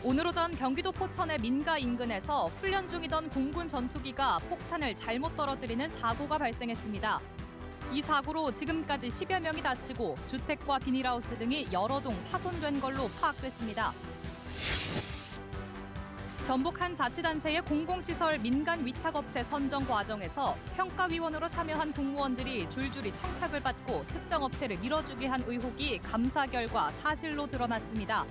오늘 오전 경기도 포천의 민가 인근에서 훈련 중이던 공군 전투기가 폭탄을 잘못 떨어뜨리는 사고가 발생했습니다. 이 사고로 지금까지 10여 명이 다치고 주택과 비닐하우스 등이 여러 동 파손된 걸로 파악됐습니다. 전북 한 자치단체의 공공시설 민간 위탁업체 선정 과정에서 평가위원으로 참여한 공무원들이 줄줄이 청탁을 받고 특정 업체를 밀어주게 한 의혹이 감사 결과 사실로 드러났습니다.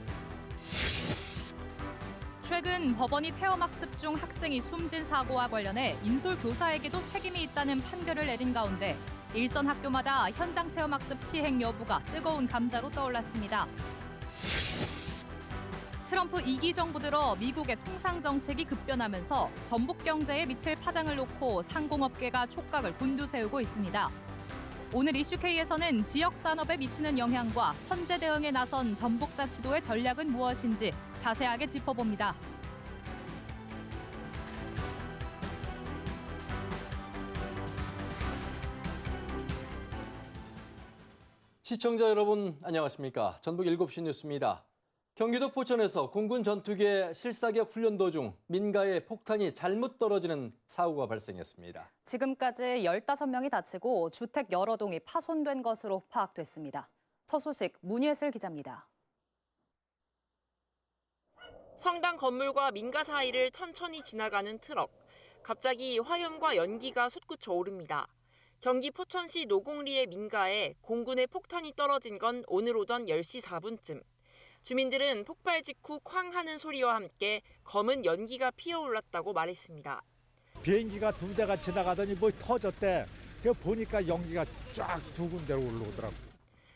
최근 법원이 체험학습 중 학생이 숨진 사고와 관련해 인솔 교사에게도 책임이 있다는 판결을 내린 가운데 일선 학교마다 현장 체험학습 시행 여부가 뜨거운 감자로 떠올랐습니다. 트럼프 2기 정부 들어 미국의 통상 정책이 급변하면서 전북 경제에 미칠 파장을 놓고 상공업계가 촉각을 곤두세우고 있습니다. 오늘 이슈K에서는 지역 산업에 미치는 영향과 선제 대응에 나선 전북자치도의 전략은 무엇인지 자세하게 짚어봅니다. 시청자 여러분 안녕하십니까? 전북 7시 뉴스입니다. 경기도 포천에서 공군 전투기의 실사격 훈련 도중 민가에 폭탄이 잘못 떨어지는 사고가 발생했습니다. 지금까지 15명이 다치고 주택 여러 동이 파손된 것으로 파악됐습니다. 첫 소식 문예슬 기자입니다. 성당 건물과 민가 사이를 천천히 지나가는 트럭. 갑자기 화염과 연기가 솟구쳐 오릅니다. 경기 포천시 노곡리의 민가에 공군의 폭탄이 떨어진 건 오늘 오전 10시 4분쯤. 주민들은 폭발 직후 쾅 하는 소리와 함께 검은 연기가 피어올랐다고 말했습니다. 비행기가 두 대가 지나가더니 뭐 터졌대. 그 보니까 연기가 쫙 두 군데로 올라오더라고.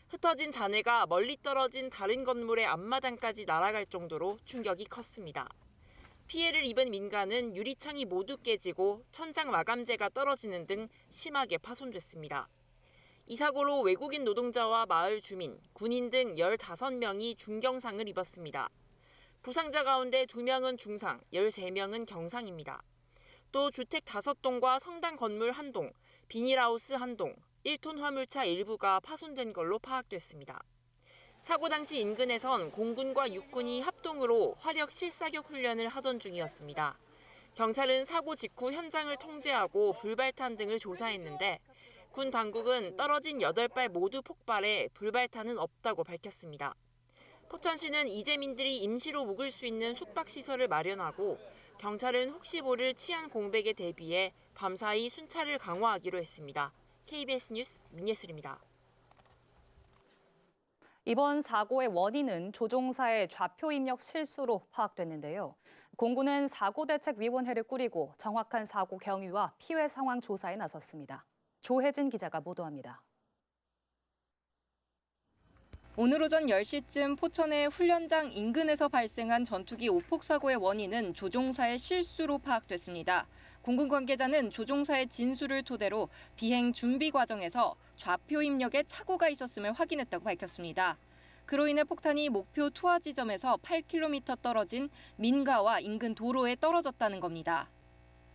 흩어진 잔해가 멀리 떨어진 다른 건물의 앞마당까지 날아갈 정도로 충격이 컸습니다. 피해를 입은 민가는 유리창이 모두 깨지고 천장 마감재가 떨어지는 등 심하게 파손됐습니다. 이 사고로 외국인 노동자와 마을 주민, 군인 등 15명이 중경상을 입었습니다. 부상자 가운데 2명은 중상, 13명은 경상입니다. 또 주택 5동과 성당 건물 1동, 비닐하우스 1동, 1톤 화물차 일부가 파손된 걸로 파악됐습니다. 사고 당시 인근에선 공군과 육군이 합동으로 화력 실사격 훈련을 하던 중이었습니다. 경찰은 사고 직후 현장을 통제하고 불발탄 등을 조사했는데 군 당국은 떨어진 8발 모두 폭발해 불발탄은 없다고 밝혔습니다. 포천시는 이재민들이 임시로 묵을 수 있는 숙박시설을 마련하고 경찰은 혹시 모를 치안 공백에 대비해 밤사이 순찰을 강화하기로 했습니다. KBS 뉴스 문예슬입니다. 이번 사고의 원인은 조종사의 좌표 입력 실수로 파악됐는데요. 공군은 사고대책위원회를 꾸리고 정확한 사고 경위와 피해 상황 조사에 나섰습니다. 조혜진 기자가 보도합니다. 오늘 오전 10시쯤 포천의 훈련장 인근에서 발생한 전투기 오폭 사고의 원인은 조종사의 실수로 파악됐습니다. 공군 관계자는 조종사의 진술을 토대로 비행 준비 과정에서 좌표 입력에 착오가 있었음을 확인했다고 밝혔습니다. 그로 인해 폭탄이 목표 투하 지점에서 8km 떨어진 민가와 인근 도로에 떨어졌다는 겁니다.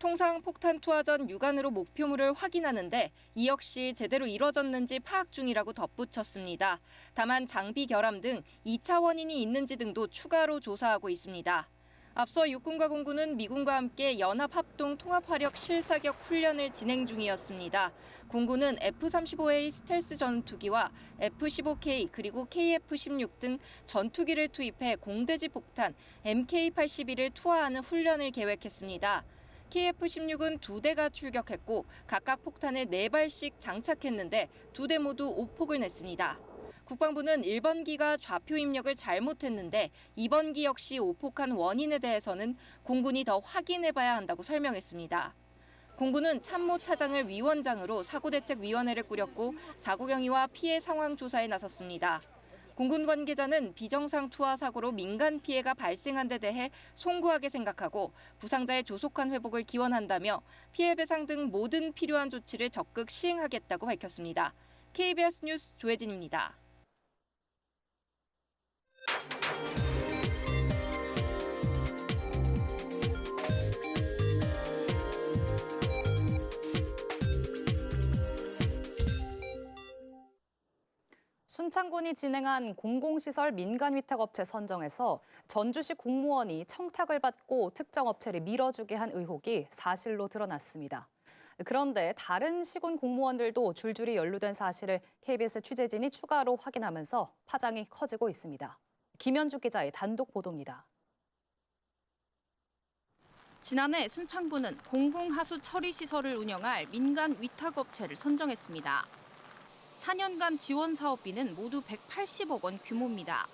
통상 폭탄 투하 전 육안으로 목표물을 확인하는데 이 역시 제대로 이뤄졌는지 파악 중이라고 덧붙였습니다. 다만 장비 결함 등 2차 원인이 있는지 등도 추가로 조사하고 있습니다. 앞서 육군과 공군은 미군과 함께 연합합동 통합화력 실사격 훈련을 진행 중이었습니다. 공군은 F-35A 스텔스 전투기와 F-15K 그리고 KF-16 등 전투기를 투입해 공대지 폭탄 MK-82를 투하하는 훈련을 계획했습니다. KF-16은 2대가 출격했고 각각 폭탄을 4발씩 장착했는데 2대 모두 오폭을 냈습니다. 국방부는 1번기가 좌표 입력을 잘못했는데 2번기 역시 오폭한 원인에 대해서는 공군이 더 확인해봐야 한다고 설명했습니다. 공군은 참모차장을 위원장으로 사고대책위원회를 꾸렸고 사고 경위와 피해 상황 조사에 나섰습니다. 공군 관계자는 비정상 투하 사고로 민간 피해가 발생한 데 대해 송구하게 생각하고 부상자의 조속한 회복을 기원한다며 피해 배상 등 모든 필요한 조치를 적극 시행하겠다고 밝혔습니다. KBS 뉴스 조혜진입니다. 순창군이 진행한 공공시설 민간위탁업체 선정에서 전주시 공무원이 청탁을 받고 특정 업체를 밀어주게 한 의혹이 사실로 드러났습니다. 그런데 다른 시군 공무원들도 줄줄이 연루된 사실을 KBS 취재진이 추가로 확인하면서 파장이 커지고 있습니다. 김현주 기자의 단독 보도입니다. 지난해 순창군은 공공하수 처리 시설을 운영할 민간 위탁업체를 선정했습니다. 4년간 지원 사업비는 모두 180억 원 규모입니다.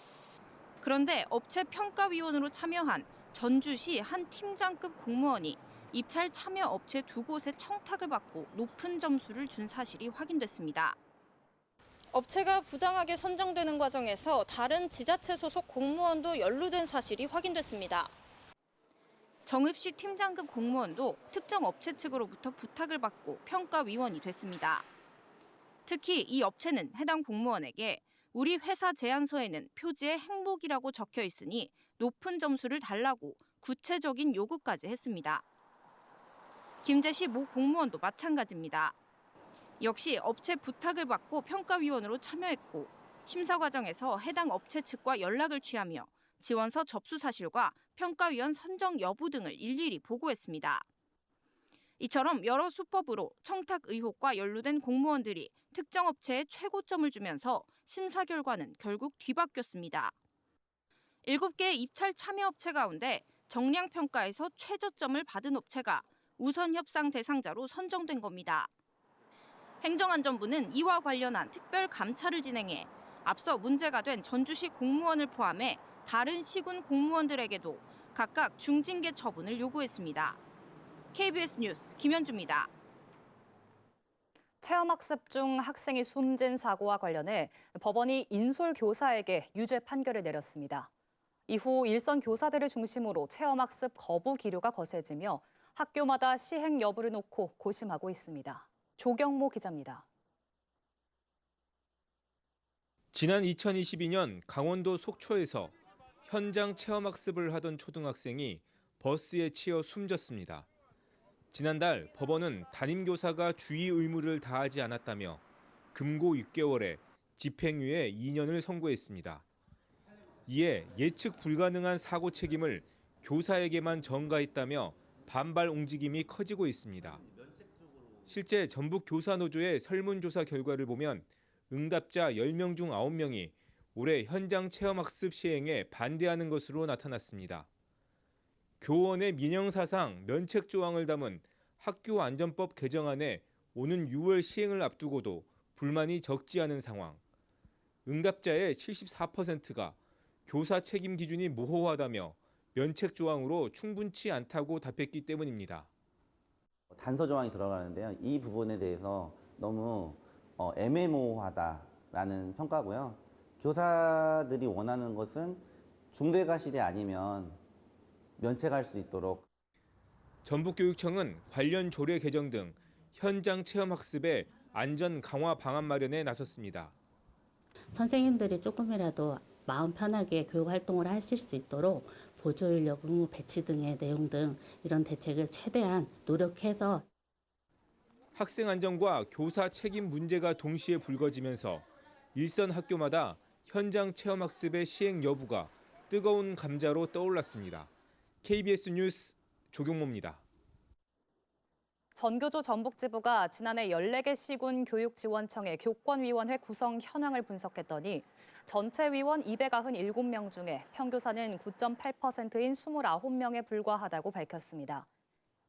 그런데 업체 평가위원으로 참여한 전주시 한 팀장급 공무원이 입찰 참여 업체 2곳에 청탁을 받고 높은 점수를 준 사실이 확인됐습니다. 업체가 부당하게 선정되는 과정에서 다른 지자체 소속 공무원도 연루된 사실이 확인됐습니다. 정읍시 팀장급 공무원도 특정 업체 측으로부터 부탁을 받고 평가위원이 됐습니다. 특히 이 업체는 해당 공무원에게 우리 회사 제안서에는 표지에 행복이라고 적혀 있으니 높은 점수를 달라고 구체적인 요구까지 했습니다. 김제시 모 공무원도 마찬가지입니다. 역시 업체 부탁을 받고 평가위원으로 참여했고 심사 과정에서 해당 업체 측과 연락을 취하며 지원서 접수 사실과 평가위원 선정 여부 등을 일일이 보고했습니다. 이처럼 여러 수법으로 청탁 의혹과 연루된 공무원들이 특정 업체에 최고점을 주면서 심사 결과는 결국 뒤바뀌었습니다. 7개의 입찰 참여 업체 가운데 정량평가에서 최저점을 받은 업체가 우선 협상 대상자로 선정된 겁니다. 행정안전부는 이와 관련한 특별 감찰을 진행해 앞서 문제가 된 전주시 공무원을 포함해 다른 시군 공무원들에게도 각각 중징계 처분을 요구했습니다. KBS 뉴스 김현주입니다. 체험학습 중 학생이 숨진 사고와 관련해 법원이 인솔 교사에게 유죄 판결을 내렸습니다. 이후 일선 교사들을 중심으로 체험학습 거부 기류가 거세지며 학교마다 시행 여부를 놓고 고심하고 있습니다. 조경모 기자입니다. 지난 2022년 강원도 속초에서 현장 체험학습을 하던 초등학생이 버스에 치여 숨졌습니다. 지난달 법원은 담임교사가 주의 의무를 다하지 않았다며 금고 6개월에 집행유예 2년을 선고했습니다. 이에 예측 불가능한 사고 책임을 교사에게만 전가했다며 반발 움직임이 커지고 있습니다. 실제 전북교사노조의 설문조사 결과를 보면 응답자 10명 중 9명이 올해 현장 체험학습 시행에 반대하는 것으로 나타났습니다. 교원의 민영사상 면책 조항을 담은 학교안전법 개정안에 오는 6월 시행을 앞두고도 불만이 적지 않은 상황. 응답자의 74%가 교사 책임 기준이 모호하다며 면책 조항으로 충분치 않다고 답했기 때문입니다. 단서 조항이 들어가는데요. 이 부분에 대해서 너무 애매모호하다라는 평가고요. 교사들이 원하는 것은 중대과실이 아니면 면책할 수 있도록. 전북교육청은 관련 조례 개정 등 현장 체험학습의 안전 강화 방안 마련에 나섰습니다. 선생님들이 조금이라도 마음 편하게 교육 활동을 하실 수 있도록 보조 인력 의무 배치 등의 내용 등 이런 대책을 최대한 노력해서. 학생 안전과 교사 책임 문제가 동시에 불거지면서 일선 학교마다 현장 체험학습의 시행 여부가 뜨거운 감자로 떠올랐습니다. KBS 뉴스 조경모입니다. 전교조 전북지부가 지난해 14개 시군 교육지원청의 교권위원회 구성 현황을 분석했더니 전체 위원 297명 중에 평교사는 9.8%인 29명에 불과하다고 밝혔습니다.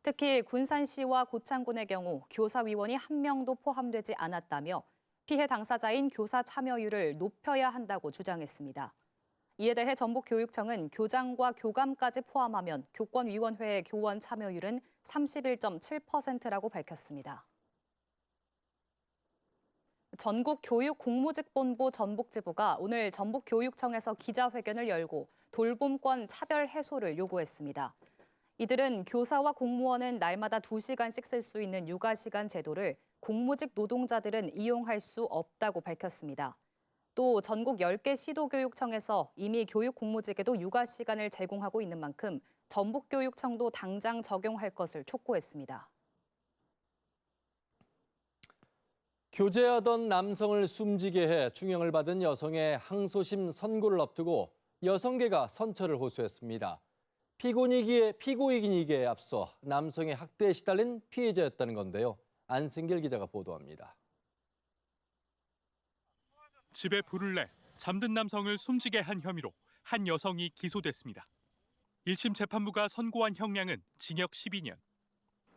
특히 군산시와 고창군의 경우 교사위원이 1명도 포함되지 않았다며 피해 당사자인 교사 참여율을 높여야 한다고 주장했습니다. 이에 대해 전북교육청은 교장과 교감까지 포함하면 교권위원회의 교원 참여율은 31.7%라고 밝혔습니다. 전국교육공무직본부 전북지부가 오늘 전북교육청에서 기자회견을 열고 돌봄권 차별 해소를 요구했습니다. 이들은 교사와 공무원은 날마다 2시간씩 쓸 수 있는 육아시간 제도를 공무직 노동자들은 이용할 수 없다고 밝혔습니다. 또 전국 10개 시도교육청에서 이미 교육공무직에도 육아시간을 제공하고 있는 만큼 전북교육청도 당장 적용할 것을 촉구했습니다. 교제하던 남성을 숨지게 해 중형을 받은 여성의 항소심 선고를 앞두고 여성계가 선처를 호소했습니다. 피고이기에 앞서 남성의 학대에 시달린 피해자였다는 건데요. 안승길 기자가 보도합니다. 집에 불을 내 잠든 남성을 숨지게 한 혐의로 한 여성이 기소됐습니다. 1심 재판부가 선고한 형량은 징역 12년.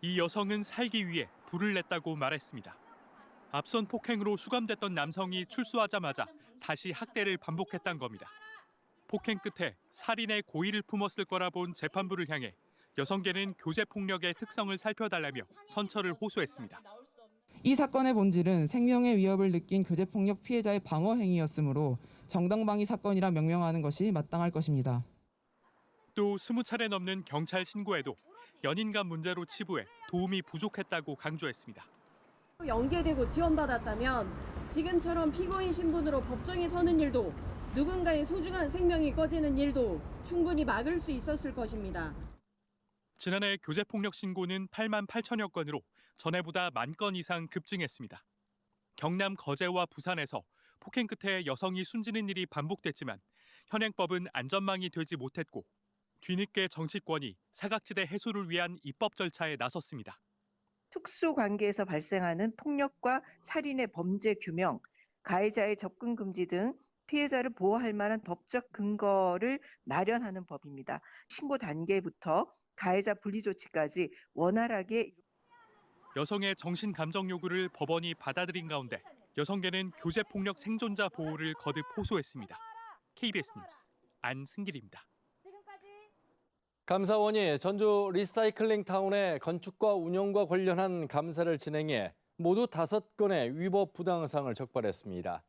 이 여성은 살기 위해 불을 냈다고 말했습니다. 앞선 폭행으로 수감됐던 남성이 출소하자마자 다시 학대를 반복했다는 겁니다. 폭행 끝에 살인의 고의를 품었을 거라 본 재판부를 향해 여성계는 교제폭력의 특성을 살펴달라며 선처를 호소했습니다. 이 사건의 본질은 생명의 위협을 느낀 교제폭력 피해자의 방어 행위였으므로 정당방위 사건이라 명명하는 것이 마땅할 것입니다. 또 20차례 넘는 경찰 신고에도 연인 간 문제로 치부해 도움이 부족했다고 강조했습니다. 연계되고 지원받았다면 지금처럼 피고인 신분으로 법정에 서는 일도 누군가의 소중한 생명이 꺼지는 일도 충분히 막을 수 있었을 것입니다. 지난해 교제폭력 신고는 8만 8천여 건으로 전해보다 1만 건 이상 급증했습니다. 경남 거제와 부산에서 폭행 끝에 여성이 숨지는 일이 반복됐지만 현행법은 안전망이 되지 못했고 뒤늦게 정치권이 사각지대 해소를 위한 입법 절차에 나섰습니다. 특수관계에서 발생하는 폭력과 살인의 범죄 규명, 가해자의 접근 금지 등 피해자를 보호할 만한 법적 근거를 마련하는 법입니다. 신고 단계부터 가해자 분리 조치까지 원활하게. 여성의 정신 감정 요구를 법원이 받아들인 가운데 여성계는 교제폭력 생존자 보호를 거듭 호소했습니다. KBS 뉴스 안승길입니다. 감사원이 전주 리사이클링 타운의 건축과 운영과 관련한 감사를 진행해 모두 5건의 위법 부당사항을 적발했습니다.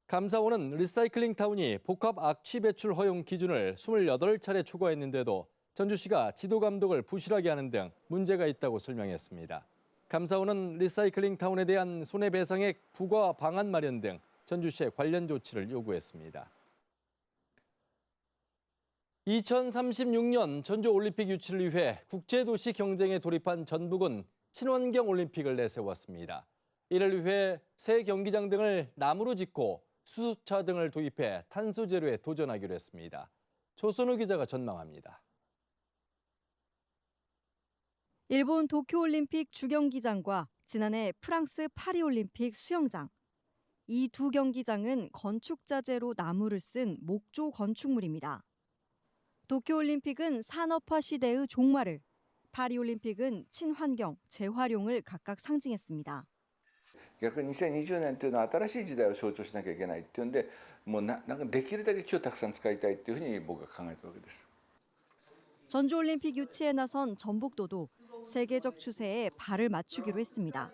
감사원은 리사이클링 타운이 복합 악취 배출 허용 기준을 28차례 초과했는데도 전주시가 지도 감독을 부실하게 하는 등 문제가 있다고 설명했습니다. 감사원은 리사이클링 타운에 대한 손해배상액 부과 방안 마련 등 전주시에 관련 조치를 요구했습니다. 2036년 전주올림픽 유치를 위해 국제도시 경쟁에 돌입한 전북은 친환경 올림픽을 내세웠습니다. 이를 위해 새 경기장 등을 나무로 짓고 수소차 등을 도입해 탄소 제로에 도전하기로 했습니다. 조선우 기자가 전망합니다. 일본 도쿄올림픽 주경기장과 지난해 프랑스 파리올림픽 수영장. 이 두 경기장은 건축 자재로 나무를 쓴 목조 건축물입니다. 도쿄올림픽은 산업화 시대의 종말을, 파리올림픽은 친환경, 재활용을 각각 상징했습니다. 逆に2020年というのは新しい時代を象徴しなきゃいけないっていうんで、もうなんかできるだけ木をたくさん使いたいっていうふうに僕は考えたわけです。 전주올림픽 유치에 나선 전북도도 세계적 추세에 발을 맞추기로 했습니다.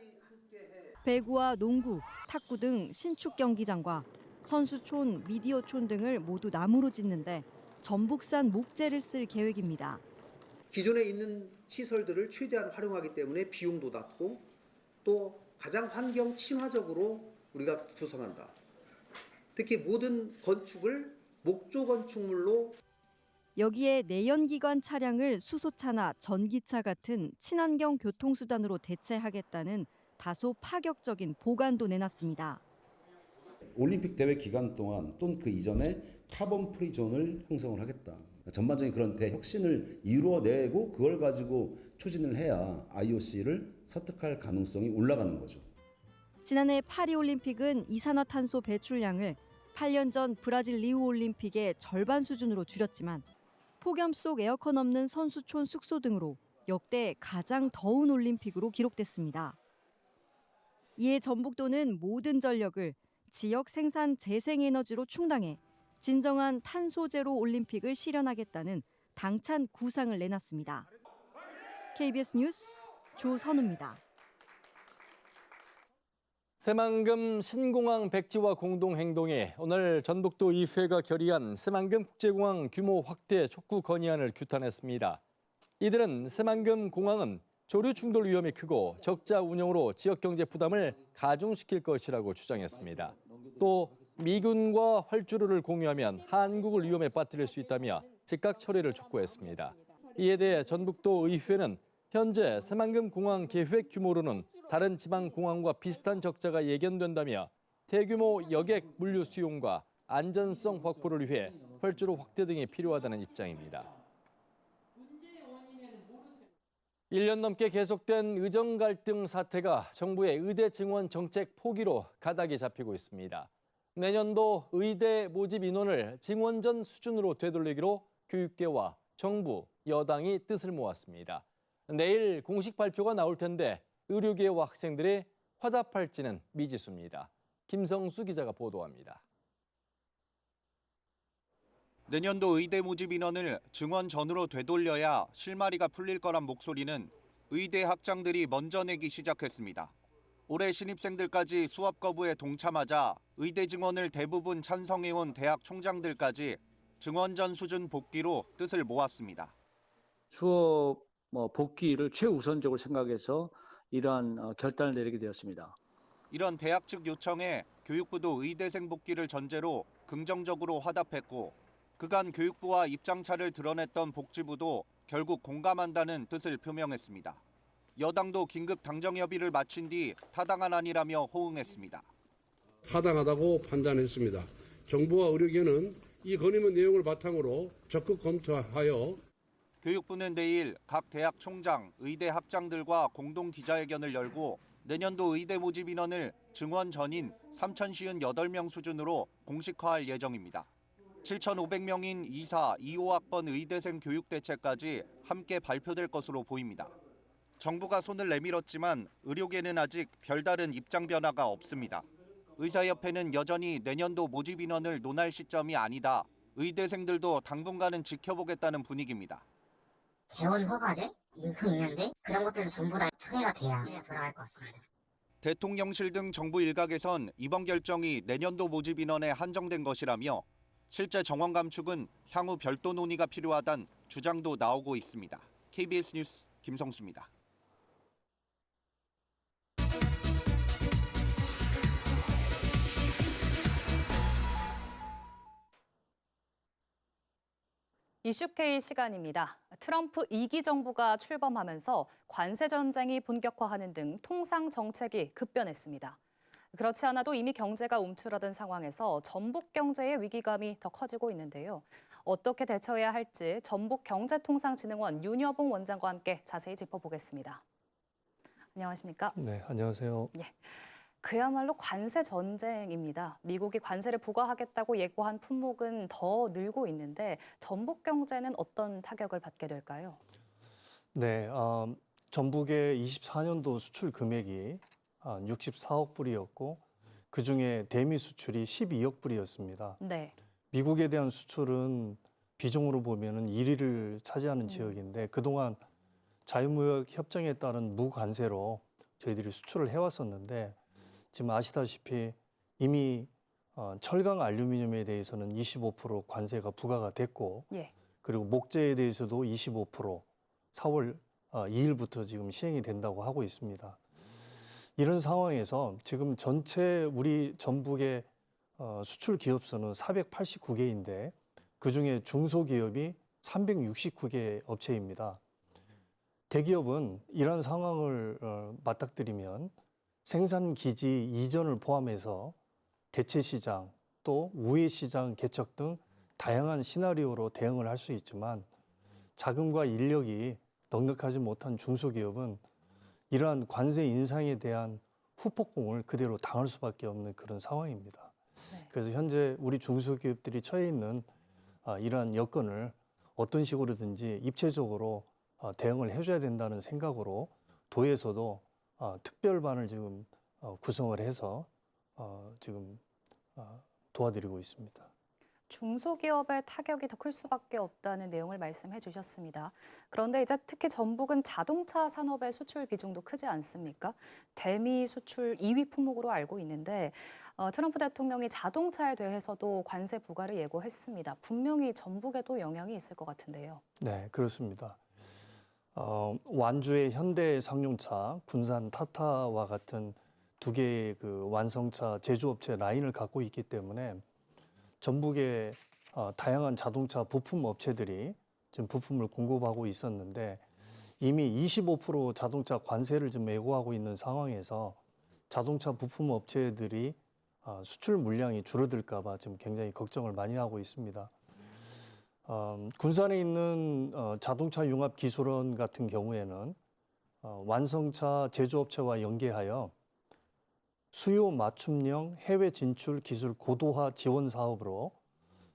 배구와 농구, 탁구 등 신축 경기장과 선수촌, 미디어촌 등을 모두 나무로 짓는데 전북산 목재를 쓸 계획입니다. 기존에 있는 시설들을 최대한 활용하기 때문에 비용도 낮고 또 가장 환경 친화적으로 우리가 구성한다. 특히 모든 건축을 목조 건축물로. 여기에 내연기관 차량을 수소차나 전기차 같은 친환경 교통수단으로 대체하겠다는 다소 파격적인 보관도 내놨습니다. 올림픽 대회 기간 동안 또는 그 이전에 카본 프리 존을 형성을 하겠다. 전반적인 그런 대혁신을 이루어내고 그걸 가지고 추진을 해야 IOC를 설득할 가능성이 올라가는 거죠. 지난해 파리올림픽은 이산화탄소 배출량을 8년 전 브라질 리우올림픽의 절반 수준으로 줄였지만 폭염 속 에어컨 없는 선수촌 숙소 등으로 역대 가장 더운 올림픽으로 기록됐습니다. 이에 전북도는 모든 전력을 지역 생산 재생에너지로 충당해 진정한 탄소 제로 올림픽을 실현하겠다는 당찬 구상을 내놨습니다. KBS 뉴스 조선우입니다. 새만금 신공항 백지화 공동행동이 오늘 전북도 의회가 결의한 새만금 국제공항 규모 확대 촉구 건의안을 규탄했습니다. 이들은 새만금 공항은 조류 충돌 위험이 크고 적자 운영으로 지역 경제 부담을 가중시킬 것이라고 주장했습니다. 또 미군과 활주로를 공유하면 한국을 위험에 빠뜨릴 수 있다며 즉각 처리를 촉구했습니다. 이에 대해 전북도 의회는 현재 새만금 공항 계획 규모로는 다른 지방 공항과 비슷한 적자가 예견된다며 대규모 여객 물류 수용과 안전성 확보를 위해 활주로 확대 등이 필요하다는 입장입니다. 1년 넘게 계속된 의정 갈등 사태가 정부의 의대 증원 정책 포기로 가닥이 잡히고 있습니다. 내년도 의대 모집 인원을 증원 전 수준으로 되돌리기로 교육계와 정부, 여당이 뜻을 모았습니다. 내일 공식 발표가 나올 텐데 의료계와 학생들이 화답할지는 미지수입니다. 김성수 기자가 보도합니다. 내년도 의대 모집 인원을 증원 전으로 되돌려야 실마리가 풀릴 거란 목소리는 의대 학장들이 먼저 내기 시작했습니다. 올해 신입생들까지 수업 거부에 동참하자 의대 증원을 대부분 찬성해온 대학 총장들까지 증원 전 수준 복귀로 뜻을 모았습니다. 수업 복귀를 최우선적으로 생각해서 이러한 결단을 내리게 되었습니다. 이런 대학 측 요청에 교육부도 의대생 복귀를 전제로 긍정적으로 화답했고 그간 교육부와 입장차를 드러냈던 복지부도 결국 공감한다는 뜻을 표명했습니다. 여당도 긴급 당정협의를 마친 뒤 타당한 안이라며 호응했습니다. 타당하다고 판단했습니다. 정부와 의료계는 이 건의문 내용을 바탕으로 적극 검토하여 교육부는 내일 각 대학 총장, 의대 학장들과 공동 기자회견을 열고 내년도 의대 모집 인원을 증원 전인 3,058명 수준으로 공식화할 예정입니다. 7,500명인 2사, 2호학번 의대생 교육대책까지 함께 발표될 것으로 보입니다. 정부가 손을 내밀었지만 의료계는 아직 별다른 입장 변화가 없습니다. 의사협회는 여전히 내년도 모집 인원을 논할 시점이 아니다. 의대생들도 당분간은 지켜보겠다는 분위기입니다. 개원 허가제, 인턴 2년제 그런 것들도 전부 다 총회가 돼야 돌아갈 것 같습니다. 대통령실 등 정부 일각에선 이번 결정이 내년도 모집 인원에 한정된 것이라며 실제 정원 감축은 향후 별도 논의가 필요하다는 주장도 나오고 있습니다. KBS 뉴스 김성수입니다. 이슈K 시간입니다. 트럼프 2기 정부가 출범하면서 관세 전쟁이 본격화하는 등 통상 정책이 급변했습니다. 그렇지 않아도 이미 경제가 움츠러든 상황에서 전북 경제의 위기감이 더 커지고 있는데요. 어떻게 대처해야 할지 전북경제통상진흥원 윤여봉 원장과 함께 자세히 짚어보겠습니다. 안녕하십니까? 네, 안녕하세요. 예. 그야말로 관세 전쟁입니다. 미국이 관세를 부과하겠다고 예고한 품목은 더 늘고 있는데 전북 경제는 어떤 타격을 받게 될까요? 네, 전북의 24년도 수출 금액이 64억 불이었고 그중에 대미 수출이 12억 불이었습니다. 네. 미국에 대한 수출은 비중으로 보면은 1위를 차지하는 지역인데 그동안 자유무역 협정에 따른 무관세로 저희들이 수출을 해왔었는데 지금 아시다시피 이미 철강 알루미늄에 대해서는 25% 관세가 부과가 됐고 예. 그리고 목재에 대해서도 25% 4월 2일부터 지금 시행이 된다고 하고 있습니다. 이런 상황에서 지금 전체 우리 전북의 수출 기업수는 489개인데 그중에 중소기업이 369개 업체입니다. 대기업은 이러한 상황을 맞닥뜨리면 생산기지 이전을 포함해서 대체시장 또 우회시장 개척 등 다양한 시나리오로 대응을 할 수 있지만 자금과 인력이 넉넉하지 못한 중소기업은 이러한 관세 인상에 대한 후폭풍을 그대로 당할 수밖에 없는 그런 상황입니다. 네. 그래서 현재 우리 중소기업들이 처해 있는 이러한 여건을 어떤 식으로든지 입체적으로 대응을 해줘야 된다는 생각으로 도에서도 특별반을 지금 구성을 해서 지금 도와드리고 있습니다. 중소기업의 타격이 더 클 수밖에 없다는 내용을 말씀해 주셨습니다. 그런데 이제 특히 전북은 자동차 산업의 수출 비중도 크지 않습니까? 대미 수출 2위 품목으로 알고 있는데 트럼프 대통령이 자동차에 대해서도 관세 부과를 예고했습니다. 분명히 전북에도 영향이 있을 것 같은데요. 네, 그렇습니다. 완주의 현대 상용차, 군산 타타와 같은 두 개의 그 완성차 제조업체 라인을 갖고 있기 때문에 전북의 다양한 자동차 부품 업체들이 지금 부품을 공급하고 있었는데 이미 25% 자동차 관세를 좀 예고하고 있는 상황에서 자동차 부품 업체들이 수출 물량이 줄어들까 봐 지금 굉장히 걱정을 많이 하고 있습니다. 군산에 있는 자동차 융합 기술원 같은 경우에는 완성차 제조업체와 연계하여 수요 맞춤형 해외 진출 기술 고도화 지원 사업으로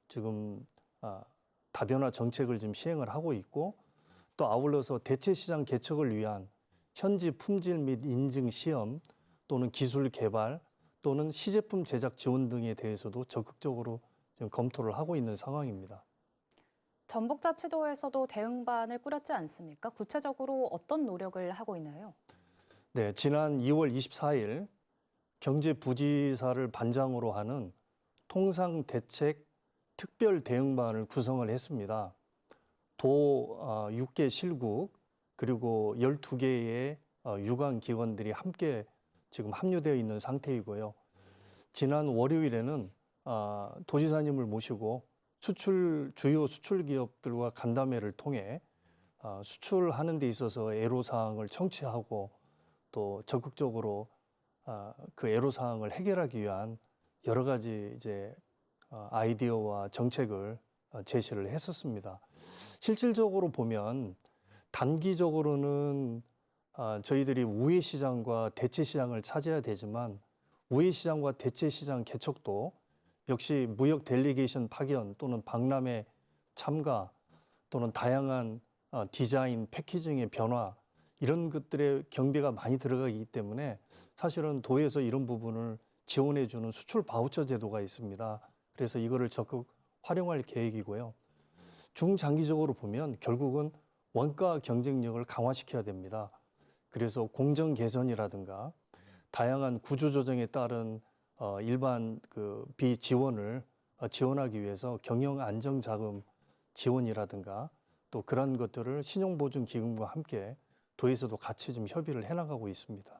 지금 다변화 정책을 지금 시행을 하고 있고, 또 아울러서 대체 시장 개척을 위한 현지 품질 및 인증 시험 또는 기술 개발 또는 시제품 제작 지원 등에 대해서도 적극적으로 지금 검토를 하고 있는 상황입니다. 전북자치도에서도 대응반을 꾸렸지 않습니까? 구체적으로 어떤 노력을 하고 있나요? 네, 지난 2월 24일 경제부지사를 반장으로 하는 통상대책 특별 대응반을 구성을 했습니다. 도 6개 실국 그리고 12개의 유관기관들이 함께 지금 합류되어 있는 상태이고요. 지난 월요일에는 도지사님을 모시고 주요 수출 기업들과 간담회를 통해 수출하는 데 있어서 애로사항을 청취하고 또 적극적으로 그 애로사항을 해결하기 위한 여러 가지 이제 아이디어와 정책을 제시를 했었습니다. 실질적으로 보면 단기적으로는 저희들이 우회 시장과 대체 시장을 차지해야 되지만 우회 시장과 대체 시장 개척도 역시 무역 델리게이션 파견 또는 박람회 참가 또는 다양한 디자인, 패키징의 변화 이런 것들의 경비가 많이 들어가기 때문에 사실은 도에서 이런 부분을 지원해주는 수출 바우처 제도가 있습니다. 그래서 이거를 적극 활용할 계획이고요. 중장기적으로 보면 결국은 원가 경쟁력을 강화시켜야 됩니다. 그래서 공정 개선이라든가 다양한 구조조정에 따른 일반 그 비지원을 지원하기 위해서 경영 안정자금 지원이라든가 또 그런 것들을 신용보증기금과 함께 도에서도 같이 좀 협의를 해나가고 있습니다.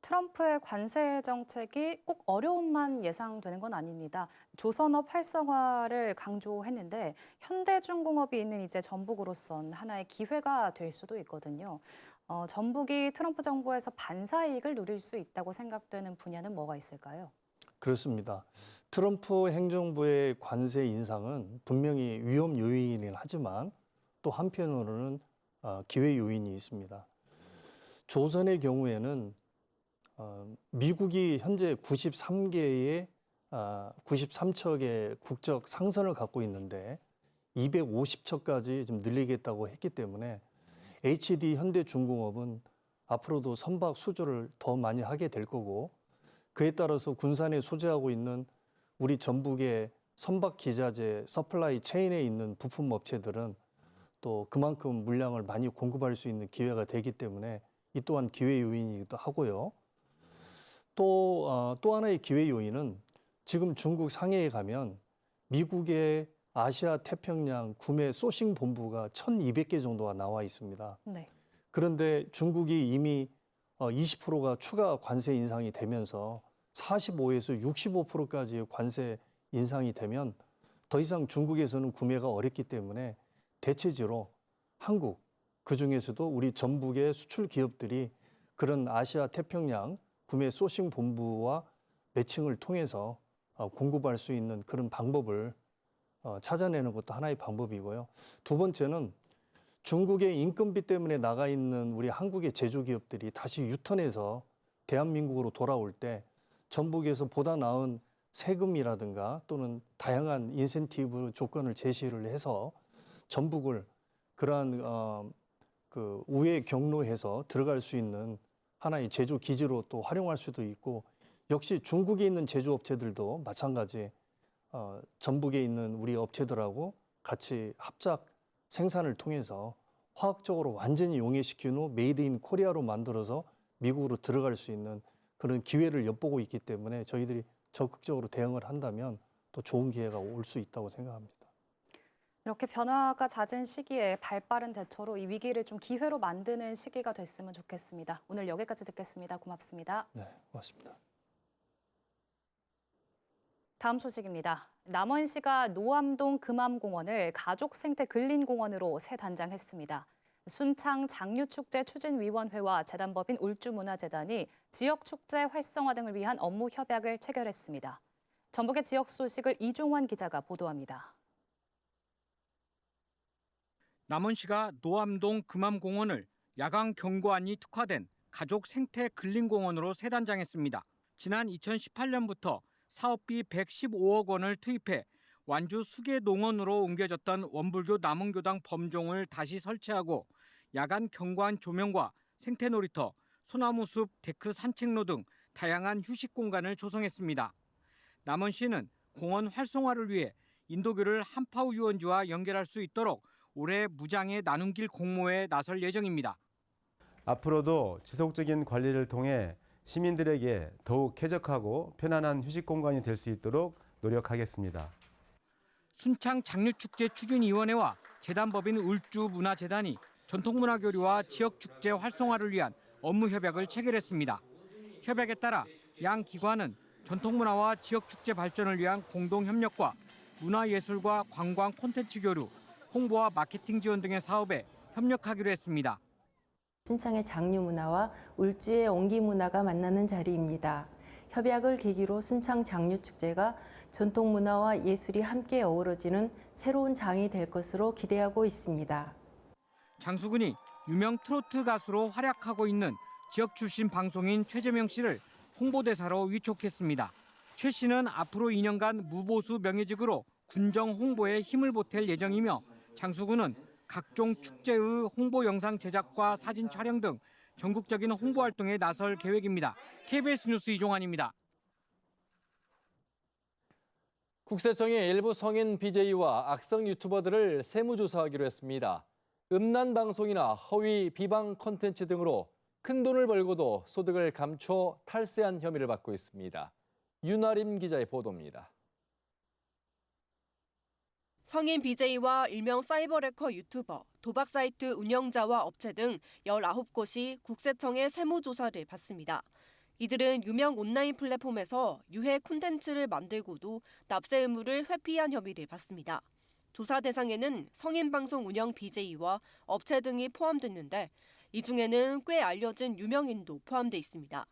트럼프의 관세 정책이 꼭 어려움만 예상되는 건 아닙니다. 조선업 활성화를 강조했는데 현대중공업이 있는 이제 전북으로선 하나의 기회가 될 수도 있거든요. 전북이 트럼프 정부에서 반사이익을 누릴 수 있다고 생각되는 분야는 뭐가 있을까요? 그렇습니다. 트럼프 행정부의 관세 인상은 분명히 위험 요인이긴 하지만 또 한편으로는 기회 요인이 있습니다. 조선의 경우에는 미국이 현재 93척의 국적 상선을 갖고 있는데 250척까지 좀 늘리겠다고 했기 때문에 HD 현대중공업은 앞으로도 선박 수주를 더 많이 하게 될 거고, 그에 따라서 군산에 소재하고 있는 우리 전북의 선박 기자재 서플라이 체인에 있는 부품 업체들은 또 그만큼 물량을 많이 공급할 수 있는 기회가 되기 때문에 이 또한 기회 요인이기도 하고요. 또 하나의 기회 요인은 지금 중국 상해에 가면 미국의 아시아 태평양 구매 소싱 본부가 1,200개 정도가 나와 있습니다. 네. 그런데 중국이 이미 20%가 추가 관세 인상이 되면서 45에서 65%까지의 관세 인상이 되면 더 이상 중국에서는 구매가 어렵기 때문에 대체지로 한국, 그중에서도 우리 전북의 수출 기업들이 그런 아시아 태평양 구매 소싱 본부와 매칭을 통해서 공급할 수 있는 그런 방법을 찾아내는 것도 하나의 방법이고요. 두 번째는 중국의 인건비 때문에 나가 있는 우리 한국의 제조기업들이 다시 유턴해서 대한민국으로 돌아올 때 전북에서 보다 나은 세금이라든가 또는 다양한 인센티브 조건을 제시를 해서 전북을 그러한 그 우회 경로해서 들어갈 수 있는 하나의 제조 기지로 또 활용할 수도 있고, 역시 중국에 있는 제조업체들도 마찬가지 전북에 있는 우리 업체들하고 같이 합작 생산을 통해서 화학적으로 완전히 용해시킨 후 메이드 인 코리아로 만들어서 미국으로 들어갈 수 있는 그런 기회를 엿보고 있기 때문에 저희들이 적극적으로 대응을 한다면 또 좋은 기회가 올 수 있다고 생각합니다. 이렇게 변화가 잦은 시기에 발빠른 대처로 이 위기를 좀 기회로 만드는 시기가 됐으면 좋겠습니다. 오늘 여기까지 듣겠습니다. 고맙습니다. 네, 고맙습니다. 다음 소식입니다. 남원시가 노암동 금암공원을 가족생태 근린공원으로 새 단장했습니다. 순창 장류축제 추진위원회와 재단법인 울주문화재단이 지역축제 활성화 등을 위한 업무 협약을 체결했습니다. 전북의 지역 소식을 이종환 기자가 보도합니다. 남원시가 노암동 금암공원을 야간 경관이 특화된 가족 생태 근린공원으로 재단장했습니다. 지난 2018년부터 사업비 115억 원을 투입해 완주 수계농원으로 옮겨졌던 원불교 남원교당 범종을 다시 설치하고 야간 경관 조명과 생태놀이터, 소나무숲, 데크 산책로 등 다양한 휴식 공간을 조성했습니다. 남원시는 공원 활성화를 위해 인도교를 한파우 유원지와 연결할 수 있도록 올해 무장의 나눔길 공모에 나설 예정입니다. 앞으로도 지속적인 관리를 통해 시민들에게 더욱 쾌적하고 편안한 휴식 공간이 될 수 있도록 노력하겠습니다. 순창 장류축제 추진위원회와 재단법인 울주문화재단이 전통문화교류와 지역축제 활성화를 위한 업무 협약을 체결했습니다. 협약에 따라 양 기관은 전통문화와 지역축제 발전을 위한 공동협력과 문화예술과 관광 콘텐츠 교류, 홍보와 마케팅 지원 등의 사업에 협력하기로 했습니다. 순창의 장류 문화와 울주의 옹기 문화가 만나는 자리입니다. 협약을 계기로 순창 장류 축제가 전통 문화와 예술이 함께 어우러지는 새로운 장이 될 것으로 기대하고 있습니다. 장수근이 유명 트로트 가수로 활약하고 있는 지역 출신 방송인 최재명 씨를 홍보대사로 위촉했습니다. 최 씨는 앞으로 2년간 무보수 명예직으로 군정 홍보에 힘을 보탤 예정이며 장수군은 각종 축제의 홍보 영상 제작과 사진 촬영 등 전국적인 홍보 활동에 나설 계획입니다. KBS 뉴스 이종환입니다. 국세청이 일부 성인 BJ와 악성 유튜버들을 세무조사하기로 했습니다. 음란 방송이나 허위 비방 콘텐츠 등으로 큰 돈을 벌고도 소득을 감춰 탈세한 혐의를 받고 있습니다. 윤아림 기자의 보도입니다. 성인 BJ와 일명 사이버래커 유튜버, 도박 사이트 운영자와 업체 등 19곳이 국세청의 세무조사를 받습니다. 이들은 유명 온라인 플랫폼에서 유해 콘텐츠를 만들고도 납세 의무를 회피한 혐의를 받습니다. 조사 대상에는 성인 방송 운영 BJ와 업체 등이 포함됐는데 이 중에는 꽤 알려진 유명인도 포함돼 있습니다.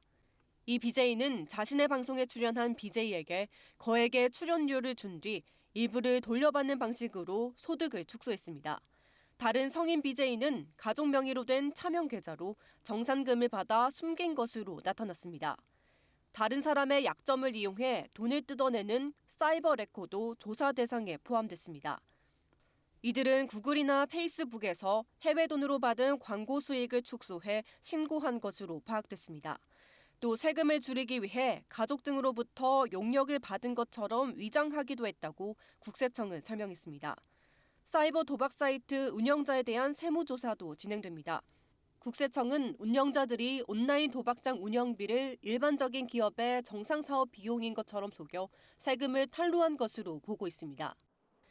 이 BJ는 자신의 방송에 출연한 BJ에게 거액의 출연료를 준 뒤 일부를 돌려받는 방식으로 소득을 축소했습니다. 다른 성인 BJ는 가족 명의로 된 차명 계좌로 정산금을 받아 숨긴 것으로 나타났습니다. 다른 사람의 약점을 이용해 돈을 뜯어내는 사이버 레코도 조사 대상에 포함됐습니다. 이들은 구글이나 페이스북에서 해외 돈으로 받은 광고 수익을 축소해 신고한 것으로 파악됐습니다. 또 세금을 줄이기 위해 가족 등으로부터 용역을 받은 것처럼 위장하기도 했다고 국세청은 설명했습니다. 사이버 도박 사이트 운영자에 대한 세무조사도 진행됩니다. 국세청은 운영자들이 온라인 도박장 운영비를 일반적인 기업의 정상사업 비용인 것처럼 속여 세금을 탈루한 것으로 보고 있습니다.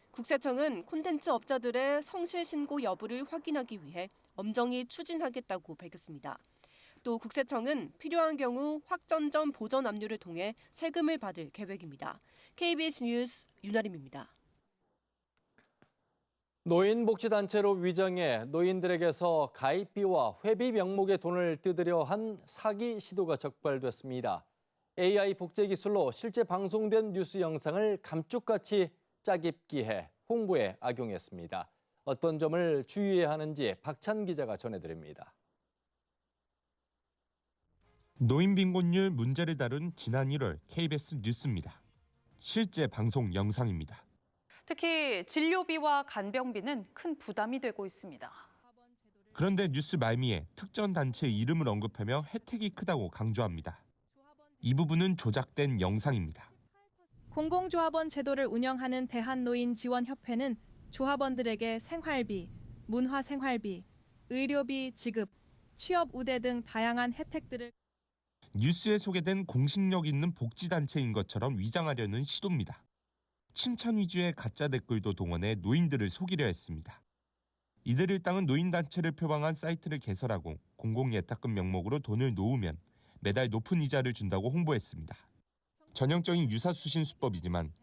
국세청은 콘텐츠 업자들의 성실 신고 여부를 확인하기 위해 엄정히 추진하겠다고 밝혔습니다. 또 국세청은 필요한 경우 확정 전 보전 압류를 통해 세금을 받을 계획입니다. KBS 뉴스 윤아림입니다. 노인복지단체로 위장해 노인들에게서 가입비와 회비 명목의 돈을 뜯으려 한 사기 시도가 적발됐습니다. AI 복제 기술로 실제 방송된 뉴스 영상을 감쪽같이 짜깁기해 홍보에 악용했습니다. 어떤 점을 주의해야 하는지 박찬 기자가 전해드립니다. 노인 빈곤율 문제를 다룬 지난 1월 KBS 뉴스입니다. 실제 방송 영상입니다. 특히 진료비와 간병비는 큰 부담이 되고 있습니다. 그런데 뉴스 말미에 특정 단체 이름을 언급하며 혜택이 크다고 강조합니다. 이 부분은 조작된 영상입니다. 공공조합원 제도를 운영하는 대한노인지원협회는 조합원들에게 생활비, 문화생활비, 의료비 지급, 취업 우대 등 다양한 혜택들을 뉴스에 소개된 공신력 있는 복지단체인 것처럼 위장하려는 시도입니다. 칭찬 위주의 가짜 댓글도 동원해 노인들을 속이려 했습니다. 이들 일당은 노인단체를 표방한 사이트를 개설하고 공공예탁금 명목으로 돈을 놓으면 매달 높은 이자를 준다고 홍보했습니다. 전형적인 유사수신 수법이지만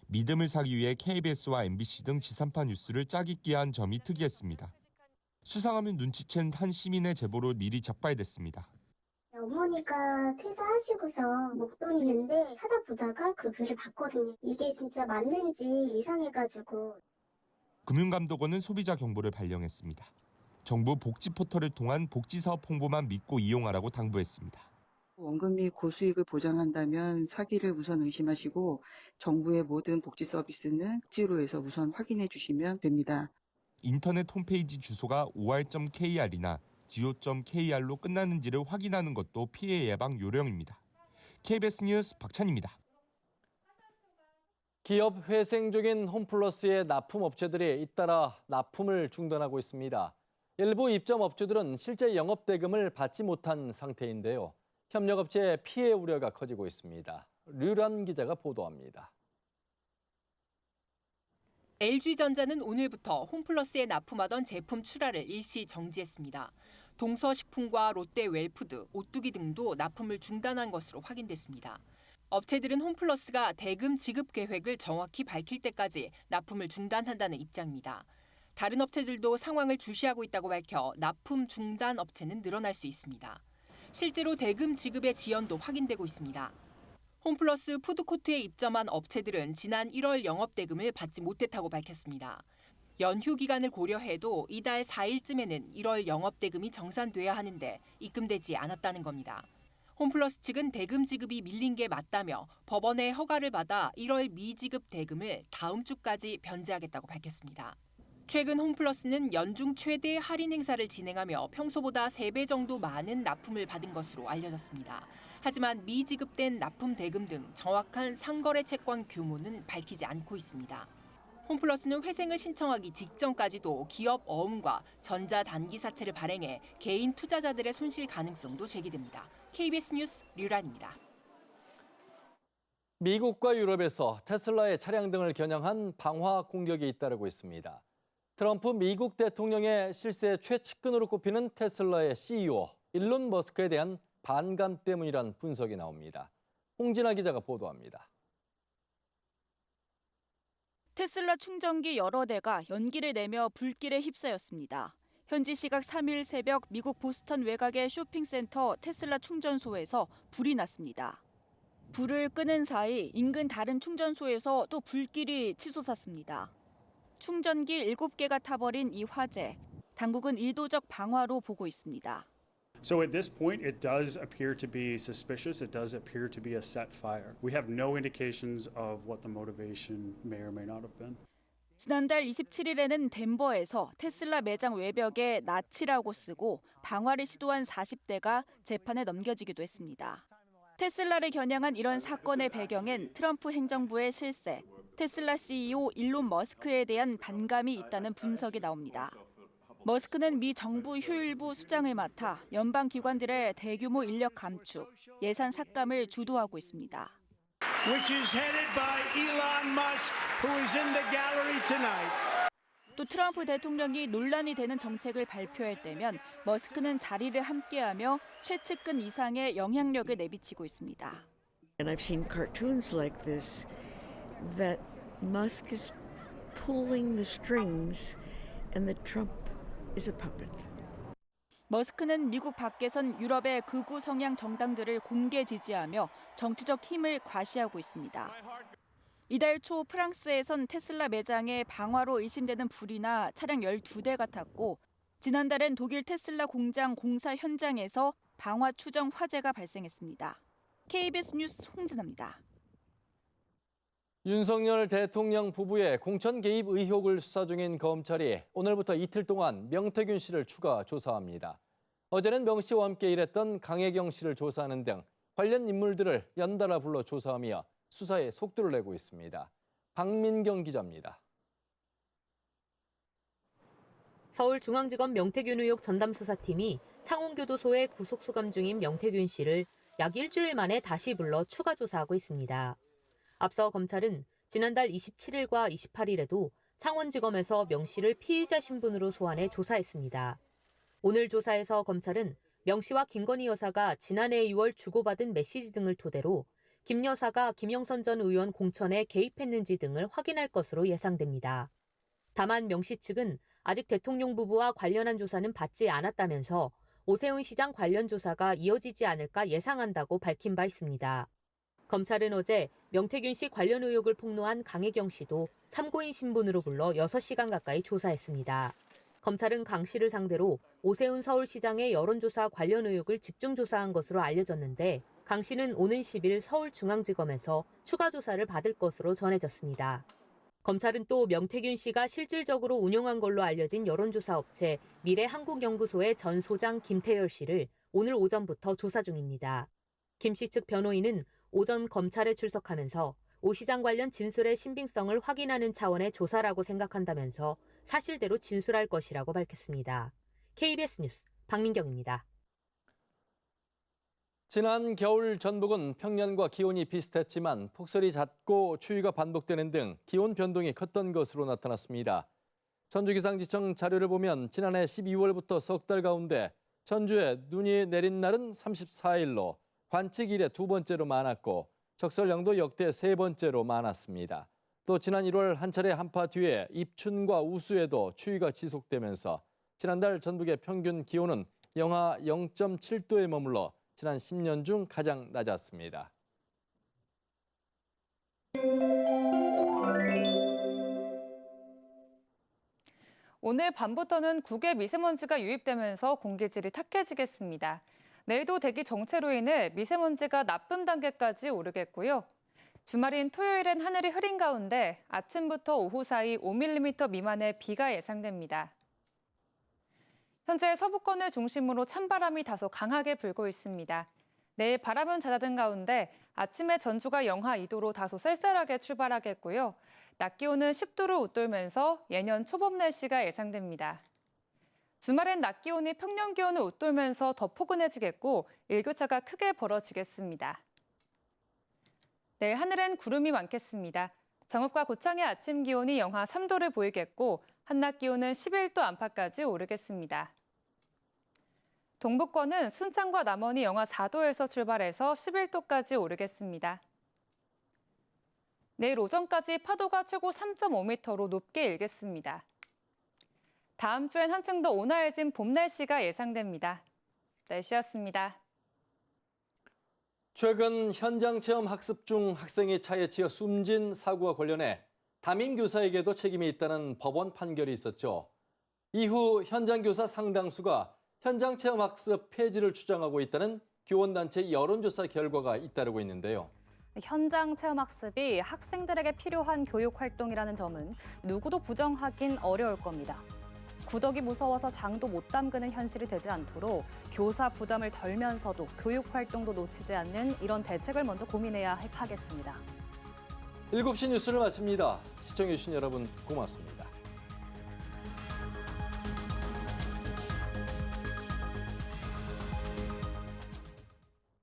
믿음을 사기 위해 KBS와 MBC 등 지상파 뉴스를 짜깁기한 점이 특이했습니다. 수상함을 눈치챈 한 시민의 제보로 일이 적발됐습니다. 어머니가 퇴사하시고서 목돈 있는데 찾아보다가 그 글을 봤거든요. 이게 진짜 맞는지 이상해가지고. 금융감독원은 소비자 경보를 발령했습니다. 정부 복지 포털을 통한 복지사업 홍보만 믿고 이용하라고 당부했습니다. 원금 및 고수익을 보장한다면 사기를 우선 의심하시고 정부의 모든 복지 서비스는 복지로에서 우선 확인해 주시면 됩니다. 인터넷 홈페이지 주소가 or.kr이나 go.kr로 끝나는지를 확인하는 것도 피해 예방 요령입니다. KBS 뉴스 박찬입니다. 기업 회생 중인 홈플러스의 납품업체들이 잇따라 납품을 중단하고 있습니다. 일부 입점업주들은 실제 영업대금을 받지 못한 상태인데요. 협력업체의 피해 우려가 커지고 있습니다. 류란 기자가 보도합니다. LG전자는 오늘부터 홈플러스에 납품하던 제품 출하를 일시 정지했습니다. 동서식품과 롯데웰푸드, 오뚜기 등도 납품을 중단한 것으로 확인됐습니다. 업체들은 홈플러스가 대금 지급 계획을 정확히 밝힐 때까지 납품을 중단한다는 입장입니다. 다른 업체들도 상황을 주시하고 있다고 밝혀 납품 중단 업체는 늘어날 수 있습니다. 실제로 대금 지급의 지연도 확인되고 있습니다. 홈플러스 푸드코트에 입점한 업체들은 지난 1월 영업대금을 받지 못했다고 밝혔습니다. 연휴 기간을 고려해도 이달 4일쯤에는 1월 영업대금이 정산돼야 하는데 입금되지 않았다는 겁니다. 홈플러스 측은 대금 지급이 밀린 게 맞다며 법원의 허가를 받아 1월 미지급 대금을 다음 주까지 변제하겠다고 밝혔습니다. 최근 홈플러스는 연중 최대 할인 행사를 진행하며 평소보다 3배 정도 많은 납품을 받은 것으로 알려졌습니다. 하지만 미지급된 납품 대금 등 정확한 상거래 채권 규모는 밝히지 않고 있습니다. 홈플러스는 회생을 신청하기 직전까지도 기업 어음과 전자단기 사채를 발행해 개인 투자자들의 손실 가능성도 제기됩니다. KBS 뉴스 류란입니다. 미국과 유럽에서 테슬라의 차량 등을 겨냥한 방화 공격이 잇따르고 있습니다. 트럼프 미국 대통령의 실세 최측근으로 꼽히는 테슬라의 CEO 일론 머스크에 대한 반감 때문이란 분석이 나옵니다. 홍진아 기자가 보도합니다. 테슬라 충전기 여러 대가 연기를 내며 불길에 휩싸였습니다. 현지 시각 3일 새벽 미국 보스턴 외곽의 쇼핑센터 테슬라 충전소에서 불이 났습니다. 불을 끄는 사이 인근 다른 충전소에서 또 불길이 치솟았습니다. 충전기 7개가 타버린 이 화재, 당국은 의도적 방화로 보고 있습니다. So at this point, it does appear to be suspicious. It does appear to be a set fire. We have no indications of what the motivation may or may not have been. 지난달 27일에는 덴버에서 테슬라 매장 외벽에 낫이라고 쓰고 방화를 시도한 40대가 재판에 넘겨지기도 했습니다. 테슬라를 겨냥한 이런 사건의 배경엔 트럼프 행정부의 실세, 테슬라 CEO 일론 머스크에 대한 반감이 있다는 분석이 나옵니다. 머스크는 미 정부 효율부 수장을 맡아 연방 기관들의 대규모 인력 감축, 예산 삭감을 주도하고 있습니다. Which is headed by Elon Musk, who is in the gallery tonight. 또 트럼프 대통령이 논란이 되는 정책을 발표할 때면 머스크는 자리를 함께하며 최측근 이상의 영향력을 내비치고 있습니다. And I've seen cartoons like this that Musk is pulling the strings and that Trump is a puppet. 머스크는 미국 밖에선 유럽의 극우 성향 정당들을 공개 지지하며 정치적 힘을 과시하고 있습니다. 이달 초 프랑스에선 테슬라 매장에 방화로 의심되는 불이나 차량 12대가 탔고 지난달엔 독일 테슬라 공장 공사 현장에서 방화 추정 화재가 발생했습니다. KBS 뉴스 홍진아입니다. 윤석열 대통령 부부의 공천 개입 의혹을 수사 중인 검찰이 오늘부터 이틀 동안 명태균 씨를 추가 조사합니다. 어제는 명 씨와 함께 일했던 강혜경 씨를 조사하는 등 관련 인물들을 연달아 불러 조사하며 수사에 속도를 내고 있습니다. 박민경 기자입니다. 서울중앙지검 명태균 의혹 전담수사팀이 창원교도소에 구속수감 중인 명태균 씨를 약 일주일 만에 다시 불러 추가 조사하고 있습니다. 앞서 검찰은 지난달 27일과 28일에도 창원지검에서 명 씨를 피의자 신분으로 소환해 조사했습니다. 오늘 조사에서 검찰은 명 씨와 김건희 여사가 지난해 2월 주고받은 메시지 등을 토대로 김 여사가 김영선 전 의원 공천에 개입했는지 등을 확인할 것으로 예상됩니다. 다만 명 씨 측은 아직 대통령 부부와 관련한 조사는 받지 않았다면서 오세훈 시장 관련 조사가 이어지지 않을까 예상한다고 밝힌 바 있습니다. 검찰은 어제 명태균 씨 관련 의혹을 폭로한 강혜경 씨도 참고인 신분으로 불러 6시간 가까이 조사했습니다. 검찰은 강 씨를 상대로 오세훈 서울시장의 여론조사 관련 의혹을 집중 조사한 것으로 알려졌는데 강 씨는 오는 10일 서울중앙지검에서 추가 조사를 받을 것으로 전해졌습니다. 검찰은 또 명태균 씨가 실질적으로 운영한 걸로 알려진 여론조사 업체 미래한국연구소의 전 소장 김태열 씨를 오늘 오전부터 조사 중입니다. 김 씨 측 변호인은 오전 검찰에 출석하면서 오 시장 관련 진술의 신빙성을 확인하는 차원의 조사라고 생각한다면서 사실대로 진술할 것이라고 밝혔습니다. KBS 뉴스 박민경입니다. 지난 겨울 전북은 평년과 기온이 비슷했지만 폭설이 잦고 추위가 반복되는 등 기온 변동이 컸던 것으로 나타났습니다. 전주기상지청 자료를 보면 지난해 12월부터 석 달 가운데 전주에 눈이 내린 날은 34일로 관측 이래 두 번째로 많았고 적설량도 역대 세 번째로 많았습니다. 또 지난 1월 한 차례 한파 뒤에 입춘과 우수에도 추위가 지속되면서 지난달 전북의 평균 기온은 영하 0.7도에 머물러 지난 10년 중 가장 낮았습니다. 오늘 밤부터는 국외 미세먼지가 유입되면서 공기질이 탁해지겠습니다. 내일도 대기 정체로 인해 미세먼지가 나쁨 단계까지 오르겠고요. 주말인 토요일엔 하늘이 흐린 가운데 아침부터 오후 사이 5mm 미만의 비가 예상됩니다. 현재 서부권을 중심으로 찬바람이 다소 강하게 불고 있습니다. 내일 바람은 잦아든 가운데 아침에 전주가 영하 2도로 다소 쌀쌀하게 출발하겠고요. 낮 기온은 10도를 웃돌면서 예년 초봄 날씨가 예상됩니다. 주말엔 낮 기온이 평년 기온을 웃돌면서 더 포근해지겠고 일교차가 크게 벌어지겠습니다. 내일 하늘엔 구름이 많겠습니다. 정읍과 고창의 아침 기온이 영하 3도를 보이겠고 한낮 기온은 11도 안팎까지 오르겠습니다. 동부권은 순창과 남원이 영하 4도에서 출발해서 11도까지 오르겠습니다. 내일 오전까지 파도가 최고 3.5m로 높게 일겠습니다. 다음 주엔 한층 더 온화해진 봄 날씨가 예상됩니다. 날씨였습니다. 최근 현장 체험 학습 중 학생이 차에 치여 숨진 사고와 관련해 담임 교사에게도 책임이 있다는 법원 판결이 있었죠. 이후 현장 교사 상당수가 현장 체험 학습 폐지를 주장하고 있다는 교원단체 여론조사 결과가 잇따르고 있는데요. 현장 체험 학습이 학생들에게 필요한 교육 활동이라는 점은 누구도 부정하긴 어려울 겁니다. 구덕이 무서워서 장도 못 담그는 현실이 되지 않도록 교사 부담을 덜면서도 교육 활동도 놓치지 않는 이런 대책을 먼저 고민해야 하겠습니다. 7시 뉴스를 마칩니다. 시청해주신 여러분 고맙습니다.